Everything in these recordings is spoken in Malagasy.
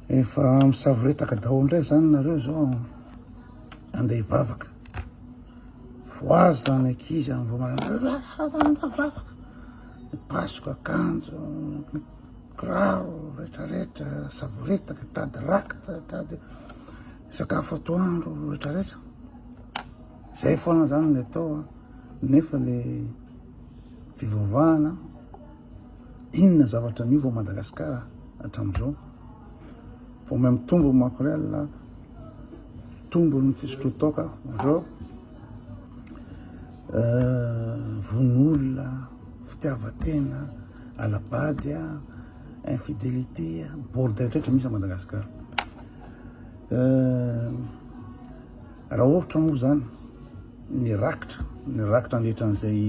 efa misavoretaka daholo indray zany nareo zao andeha hivavaka voazy ny ankizy any vao manavavaka pasoka akanjo kiraro rehetrarehetra savoretaka tady rakitra tady sakafo atoandro rehetrarehetra zay foana zany ny atao nefa le fivavahana inona zavatra miova Madagasikara hatram'izao vao mahay mitombo manko real tombo ny fisotrotoka zao von'olona fitiavatena alabady infidélité borda rehetra misy a Madagasikara raha ohatra moa zany ny rakitra andrehitra an'izay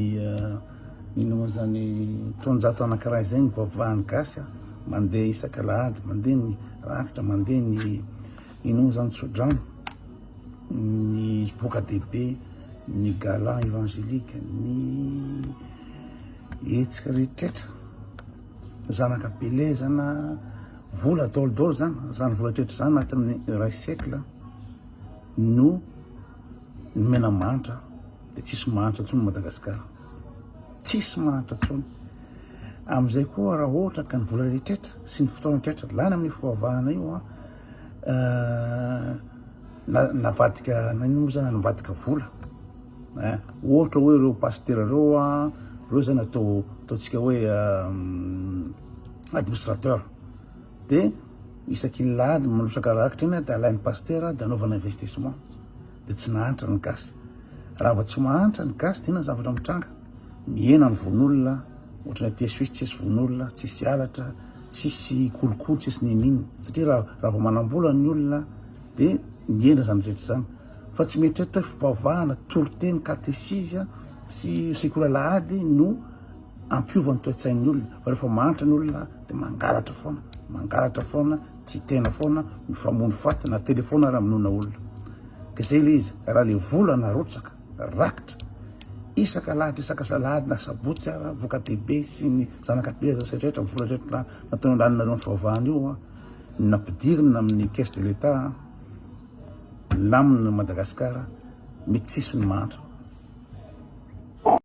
ino moa zany tonjato anankiray zay ny vavahany gasy mandeha isan-kalahady mandeha ny rakitra mandeha ny ino moa zany tsodrano ny boka dehibe ny galant évangélique ny etsika rehetrarehetra zanakabelezana vola daolodolo zany vola tretra zany anatin'ny ray siècle no mena manitra de tsisy manitra ntsony Madagasikara tsisy manitra ntsony am'izay koa raha ohatra ka ny vola rehetraretra sy ny fotoana rehetraretra lany amin'ny fivavahana io navadika nanino moa zany navadika vola ohatra hoe reo pasteur reo zany ataotsika hoe administrateur de isakilady manosaka rakitra iny de alain'ny pasteur de anaovana investissement de tsy nahantra ny gasy raha va tsy mahantra ny gasy de ina zavatra mitranga miena ny von'olona ohatrany aty Suisse tsisy von'olona tsisy alatra tsisy kolokolo tsisy ninino satria raha vao manam-bola ny olona de miena zany rehetra zany fa tsy mety rehetra hoe fivavahana toroteny katesizia sy sikolalahady no ampiovany toe-tsain'ny olona fa rehefa mahantra ny olona de mangalatra foana tsy tena foana mifamono faty na telefona raha minona olona ka zay le izy raha le vola narotsaka rakitra isan-kalahady isaka-salahady na sabotsy ara voka dehibe sy ny zanakabeza rehetrarehetra vola rehetra natao andanina reo fivavahana io nampidirina amin'ny caisse de l'État lamina Madagasikara mety tsisy ny manitra